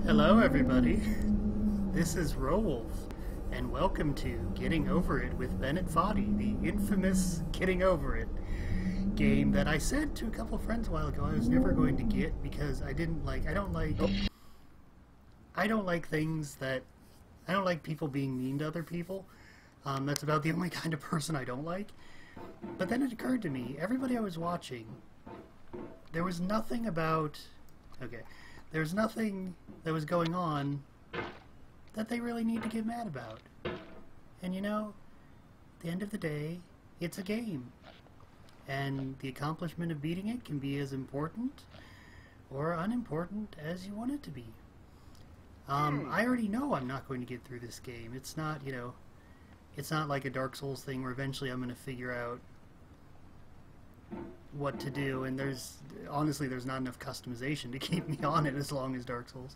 Hello everybody, this is Rolf, and welcome to Getting Over It with Bennett Foddy, the infamous Getting Over It game that I said to a couple of friends a while ago I was never going to get because I don't like people being mean to other people. That's about the only kind of person I don't like. But then it occurred to me, everybody I was watching, there was nothing that was going on that they really need to get mad about. And you know, at the end of the day, it's a game. And the accomplishment of beating it can be as important or unimportant as you want it to be. I already know I'm not going to get through this game. It's not, it's not like a Dark Souls thing where eventually I'm going to figure out what to do, and honestly there's not enough customization to keep me on it as long as Dark Souls.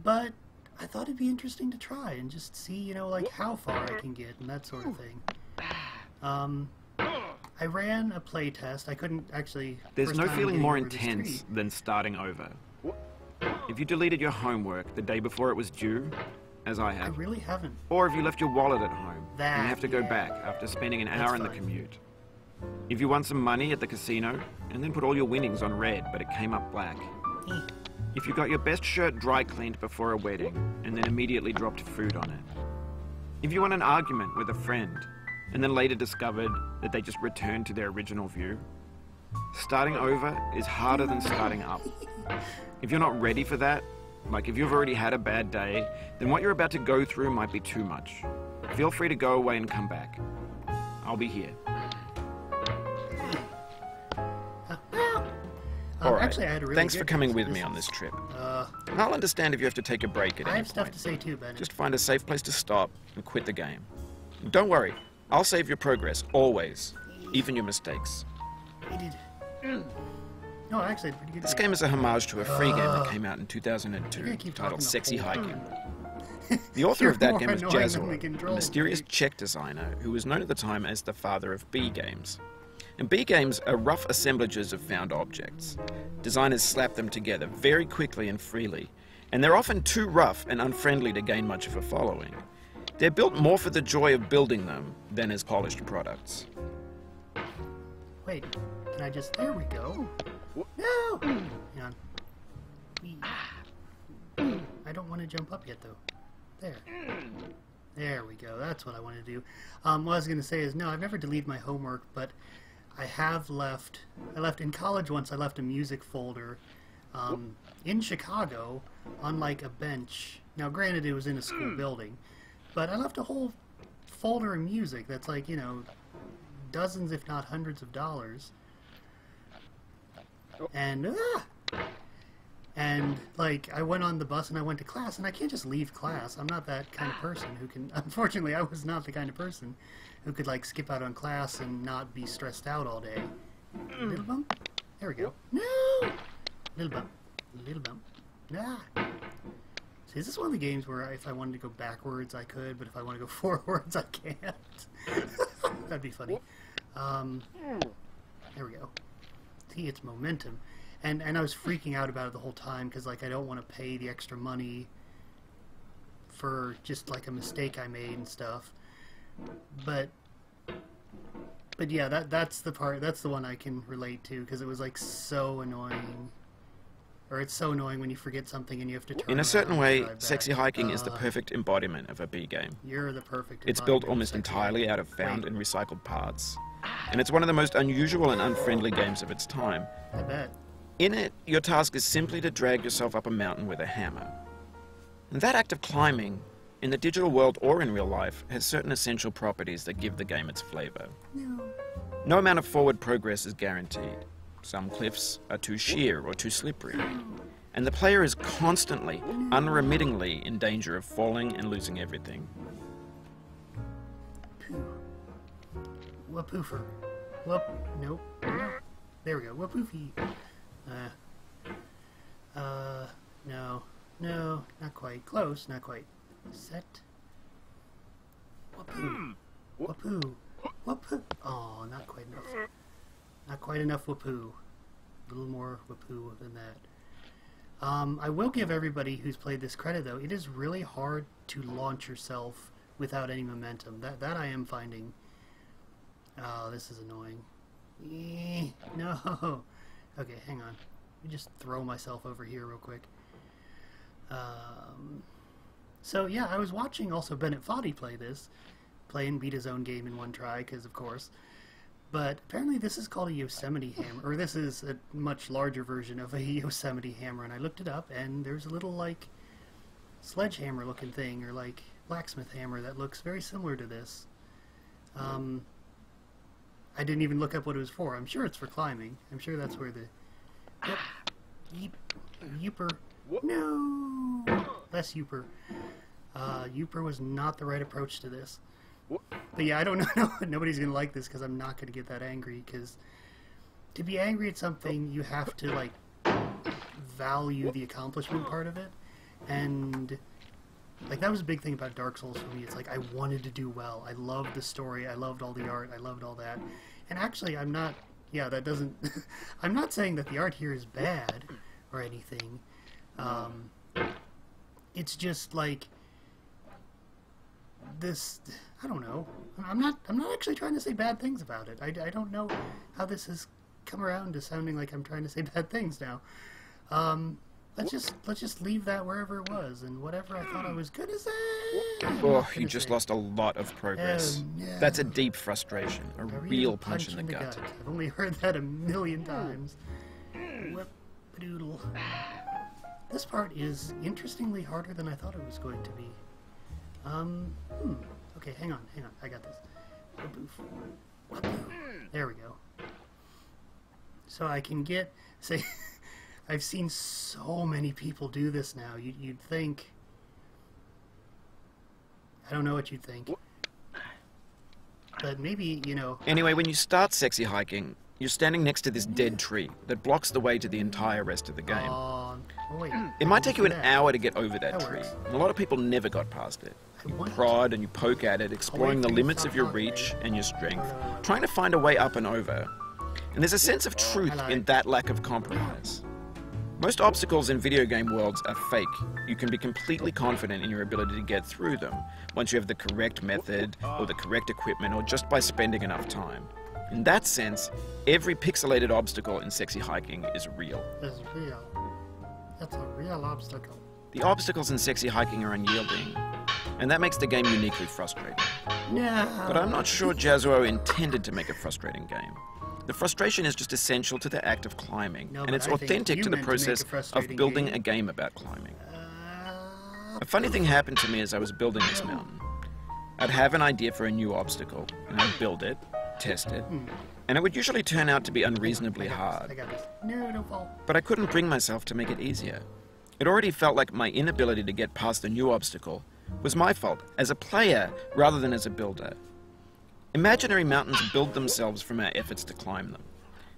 But I thought it'd be interesting to try and just see, like how far I can get and that sort of thing. I ran a playtest. I couldn't actually... There's no feeling more intense than starting over. If you deleted your homework the day before it was due, as I have... I really haven't. Or if you left your wallet at home, and you have to go back after spending an hour in the commute. If you won some money at the casino, and then put all your winnings on red, but it came up black. If you got your best shirt dry cleaned before a wedding, and then immediately dropped food on it. If you won an argument with a friend, and then later discovered that they just returned to their original view. Starting over is harder than starting up. If you're not ready for that, like if you've already had a bad day, then what you're about to go through might be too much. Feel free to go away and come back. I'll be here. Alright, actually, I had a really thanks for coming with me on this trip. I'll understand if you have to take a break at any point. I have stuff to say too, Bennett. Just find a safe place to stop and quit the game. Don't worry, I'll save your progress, always. Even your mistakes. No, actually, pretty good. This game is a homage to a free game that came out in 2002 titled Sexy Hiking. The author of that game was Jazzor, a mysterious Czech designer who was known at the time as the father of B games. And B games are rough assemblages of found objects. Designers slap them together very quickly and freely, and they're often too rough and unfriendly to gain much of a following. They're built more for the joy of building them than as polished products. Wait, can I just... There we go. No! Hang on. I don't want to jump up yet, though. There. There we go. That's what I want to do. What I was going to say is, no, I've never deleted my homework, but I have left... in college once, I left a music folder in Chicago on, like, a bench. Now, granted, it was in a school building, but I left a whole folder of music that's like, dozens if not hundreds of dollars. And like, I went on the bus and I went to class, and I can't just leave class. I'm not that kind of person who can... Unfortunately, I was not the kind of person who could, like, skip out on class and not be stressed out all day. Little bump. There we go. No! Little bump. Little bump. Ah! See, is this one of the games where if I wanted to go backwards, I could, but if I want to go forwards, I can't? That'd be funny. There we go. See, it's momentum. And I was freaking out about it the whole time, because, like, I don't want to pay the extra money for just, like, a mistake I made and stuff. But yeah, that's the one I can relate to, because it was, like, so annoying. Or it's so annoying when you forget something and you have to turn around. In a certain way, Sexy Hiking is the perfect embodiment of a B game. You're the perfect embodiment. It's built almost entirely out of found and recycled parts. And it's one of the most unusual and unfriendly games of its time. I bet. In it, your task is simply to drag yourself up a mountain with a hammer. And that act of climbing, in the digital world or in real life, has certain essential properties that give the game its flavor. No amount of forward progress is guaranteed. Some cliffs are too sheer or too slippery, and the player is constantly, unremittingly in danger of falling and losing everything. Whoopoofer. Whoop. Nope. There we go. Whoopoofy. No. No, not quite. Close, not quite. Set. Whoopoo. Whoopoo. Whoopoo. Oh, not quite enough. Not quite enough whoopoo. A little more whoopoo than that. I will give everybody who's played this credit, though. It is really hard to launch yourself without any momentum. That I am finding. Oh, this is annoying. No. Okay, hang on. Let me just throw myself over here real quick. So, yeah, I was watching also Bennett Foddy play this. Play and beat his own game in one try, because of course. But apparently this is called a Yosemite hammer, or this is a much larger version of a Yosemite hammer, and I looked it up, and there's a little, like, sledgehammer looking thing, or like blacksmith hammer that looks very similar to this. I didn't even look up what it was for. I'm sure it's for climbing. I'm sure that's where the... Yep. Yooper. No! Less Yooper. Yooper was not the right approach to this. But yeah, I don't know. Nobody's going to like this because I'm not going to get that angry, because to be angry at something, you have to, like, value the accomplishment part of it. And, like, that was a big thing about Dark Souls for me. It's like, I wanted to do well. I loved the story. I loved all the art. I loved all that. And actually, I'm not... Yeah, that doesn't... I'm not saying that the art here is bad or anything. It's just, like... This... I don't know. I'm not actually trying to say bad things about it. I don't know how this has come around to sounding like I'm trying to say bad things now. Let's just leave that wherever it was, and whatever I thought I was gonna say. Oh, you just lost a lot of progress. No. That's a deep frustration, a real punch in the gut. I've only heard that a million times. Whoop-a-doodle. This part is interestingly harder than I thought it was going to be. Okay, hang on. I got this. There we go. So I can get, say, I've seen so many people do this now. You'd think, I don't know what you'd think, but maybe, you know. Anyway, when you start sexy hiking, you're standing next to this dead tree that blocks the way to the entire rest of the game. Oh, wait. It might take you an hour to get over that tree, and a lot of people never got past it. You prod and you poke at it, exploring the limits of your reach and your strength, trying to find a way up and over. And there's a sense of truth in that lack of compromise. Most obstacles in video game worlds are fake. You can be completely confident in your ability to get through them once you have the correct method or the correct equipment or just by spending enough time. In that sense, every pixelated obstacle in sexy hiking is real. It's real. That's a real obstacle. The obstacles in sexy hiking are unyielding, and that makes the game uniquely frustrating. No. But I'm not sure Jazuo intended to make a frustrating game. The frustration is just essential to the act of climbing, and it's authentic to the process of building a game about climbing. A funny thing happened to me as I was building this mountain. I'd have an idea for a new obstacle, and I'd build it, test it, and it would usually turn out to be unreasonably hard. I got this. No, don't fall. But I couldn't bring myself to make it easier. It already felt like my inability to get past the new obstacle was my fault as a player rather than as a builder. Imaginary mountains build themselves from our efforts to climb them,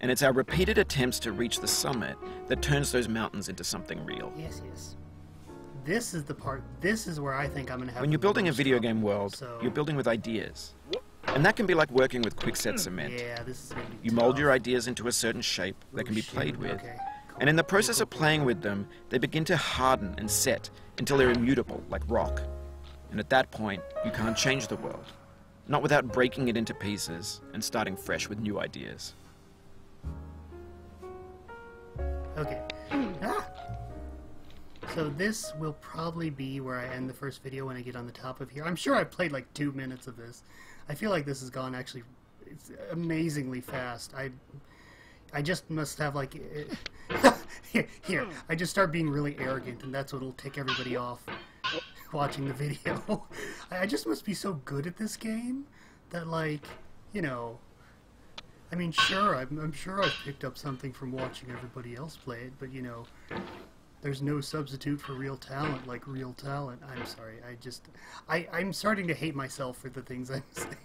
and it's our repeated attempts to reach the summit that turns those mountains into something real. Yes. This is the part, this is where I think I'm going to have... When you're building a video game world, you're building with ideas. And that can be like working with quickset cement. Yeah, this is going to be You mold your ideas into a certain shape that can be played with. Okay. And in the process of playing with them, they begin to harden and set until they're immutable, like rock. And at that point, you can't change the world. Not without breaking it into pieces and starting fresh with new ideas. Okay. So this will probably be where I end the first video when I get on the top of here. I'm sure I played like 2 minutes of this. I feel like this has gone actually it's amazingly fast. I just must have like... here, I just start being really arrogant, and that's what'll tick everybody off watching the video. I just must be so good at this game that, like, you know... I mean, sure, I'm sure I've picked up something from watching everybody else play it, but, you know, there's no substitute for real talent like real talent. I'm sorry, I'm starting to hate myself for the things I'm saying.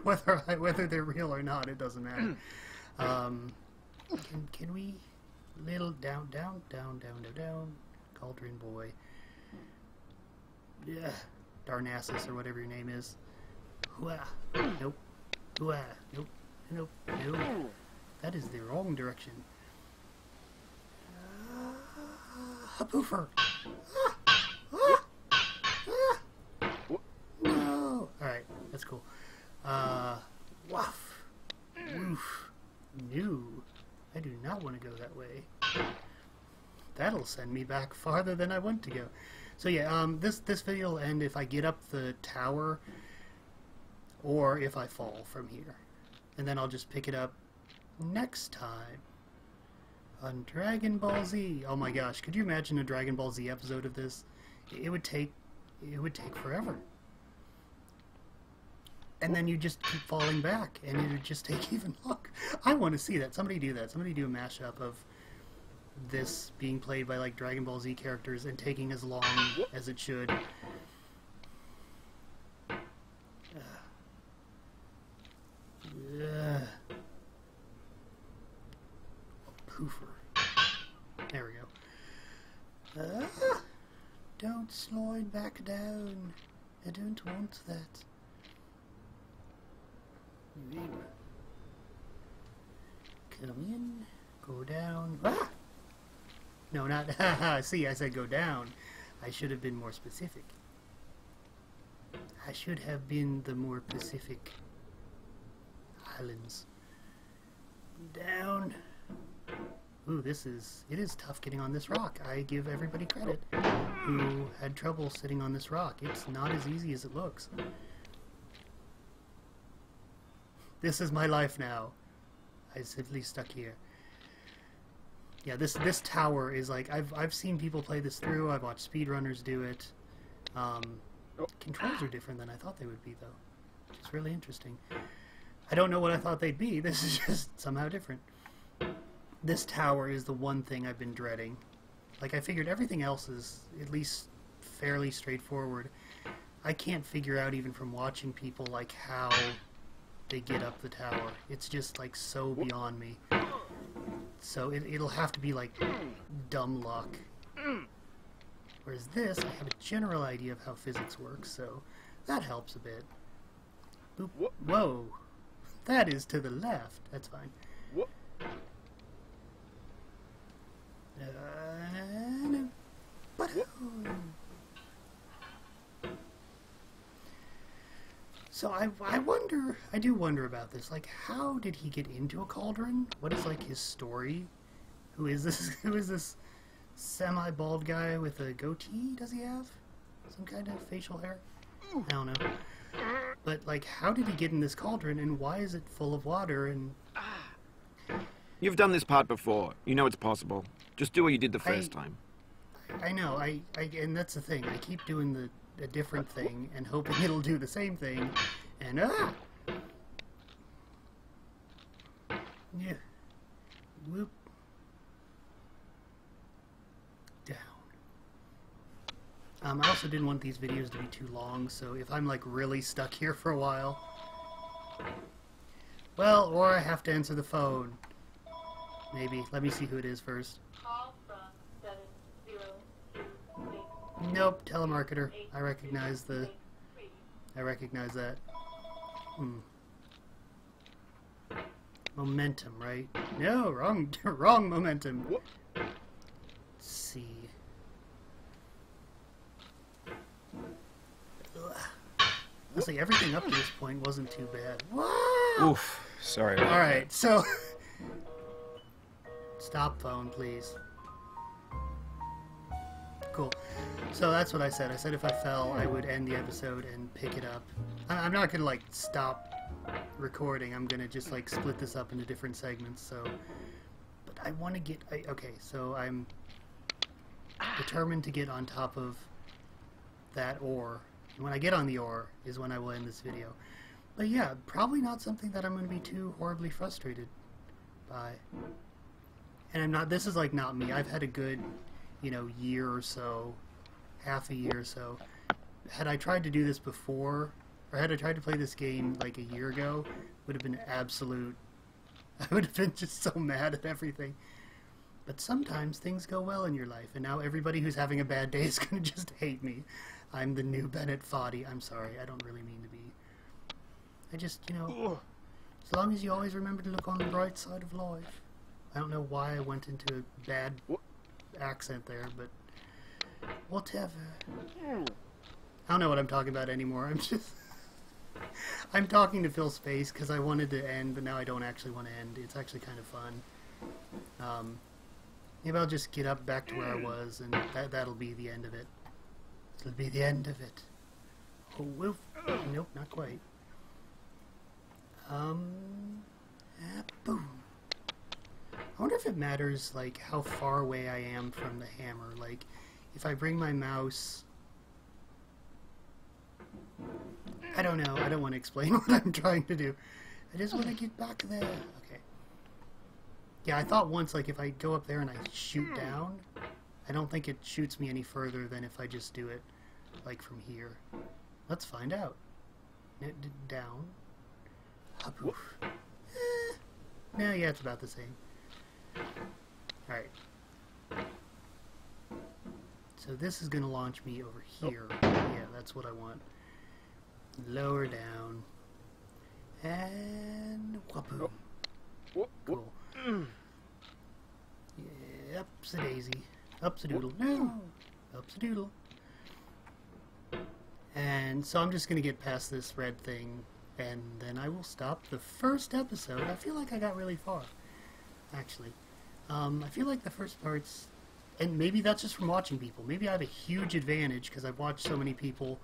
Whether they're real or not, it doesn't matter. Can we... Little down, Cauldron Boy. Yeah, Darnassus or whatever your name is. Hooah. Nope. Hooah. Nope. Nope. No. That is the wrong direction. A poofer! No! Alright, that's cool. Woof. Woof. No. I do not want to go that way. That'll send me back farther than I want to go. So yeah, this video will end if I get up the tower or if I fall from here. And then I'll just pick it up next time on Dragon Ball Z. Oh my gosh, could you imagine a Dragon Ball Z episode of this? It would take forever. And then you just keep falling back, and it would just take even longer. I want to see that. Somebody do that. Somebody do a mashup of this being played by like Dragon Ball Z characters and taking as long as it should. Poofer. There we go. Don't slide back down. I don't want that. Come in. Go down. Ah! No, not... See, I said go down. I should have been more specific. I should have been the more Pacific Islands. Down. Ooh, it is tough getting on this rock. I give everybody credit who had trouble sitting on this rock. It's not as easy as it looks. This is my life now. I'm simply stuck here. Yeah, this tower is like, I've seen people play this through. I've watched speedrunners do it. Controls are different than I thought they would be, though. It's really interesting. I don't know what I thought they'd be. This is just somehow different. This tower is the one thing I've been dreading. Like, I figured everything else is at least fairly straightforward. I can't figure out, even from watching people, like, how they get up the tower. It's just, like, so beyond me. So it'll have to be, like, dumb luck. Whereas this, I have a general idea of how physics works, so that helps a bit. Boop. Whoa! That is to the left. That's fine. So I do wonder about this. Like, how did he get into a cauldron? What is, like, his story? Who is this? Who is this semi-bald guy with a goatee? Does he have some kind of facial hair? I don't know. But, like, how did he get in this cauldron, and why is it full of water, and... You've done this part before. You know it's possible. Just do what you did the first time. I know. And that's the thing. I keep doing a different thing and hoping it'll do the same thing, and yeah, whoop, down. I also didn't want these videos to be too long, so if I'm like really stuck here for a while, well, or I have to answer the phone. Maybe. Let me see who it is first. Call from 7023. Nope, telemarketer. I recognize that. Momentum, right? No, wrong momentum. Let's see. Let's see, everything up to this point wasn't too bad. Wow! Oof, sorry. Alright, so... Stop phone, please. Cool. So that's what I said. I said if I fell, I would end the episode and pick it up. I'm not gonna, like, stop recording. I'm gonna just, like, split this up into different segments, so... But I want to get... okay, so I'm determined to get on top of that ore. And when I get on the ore is when I will end this video. But yeah, probably not something that I'm going to be too horribly frustrated by. And I'm not... This is, like, not me. I've had a good, you know, year or so, half a year or so. Had I tried to do this before, or had I tried to play this game like a year ago, would have been absolute... I would have been just so mad at everything. But sometimes things go well in your life, and now everybody who's having a bad day is going to just hate me. I'm the new Bennett Foddy. I'm sorry, I don't really mean to be. I just, you know, as long as you always remember to look on the bright side of life. I don't know why I went into a bad accent there, but Whatever. I don't know what I'm talking about anymore. I'm just... I'm talking to fill space because I wanted to end, but now I don't actually want to end. It's actually kind of fun. Maybe I'll just get up back to where I was, and that'll be the end of it. It'll be the end of it. Oh, woof. Nope, not quite. Boom. I wonder if it matters, like, how far away I am from the hammer. Like, if I bring my mouse... I don't know. I don't want to explain what I'm trying to do. I just want to get back there. Okay. Yeah, I thought once, like, if I go up there and I shoot down, I don't think it shoots me any further than if I just do it, like, from here. Let's find out. Down. Up. No, yeah, it's about the same. Alright. So this is going to launch me over here. Yeah, that's what I want. Lower down. And whoop. Cool. Yeah, ups-a-daisy. Ups-a-doodle. No! Ups-a-doodle. And so I'm just going to get past this red thing, and then I will stop the first episode. I feel like I got really far, actually. I feel like the first part's... And maybe that's just from watching people. Maybe I have a huge advantage because I've watched so many people,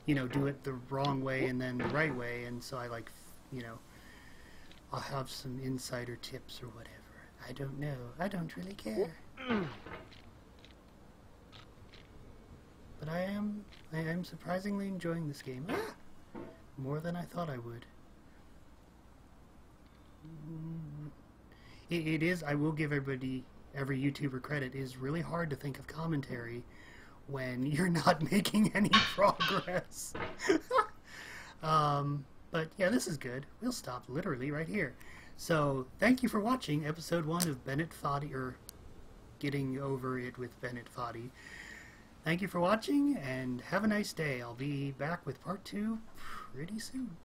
you know, do it the wrong way and then the right way, and so I, like, you know, I'll have some insider tips or whatever. I don't know. I don't really care. But I am surprisingly enjoying this game. More than I thought I would. It is, I will give every YouTuber credit, it is really hard to think of commentary when you're not making any progress. But yeah, this is good. We'll stop literally right here. So, thank you for watching episode 1 of Bennett Foddy, or Getting Over It with Bennett Foddy. Thank you for watching, and have a nice day. I'll be back with part 2 pretty soon.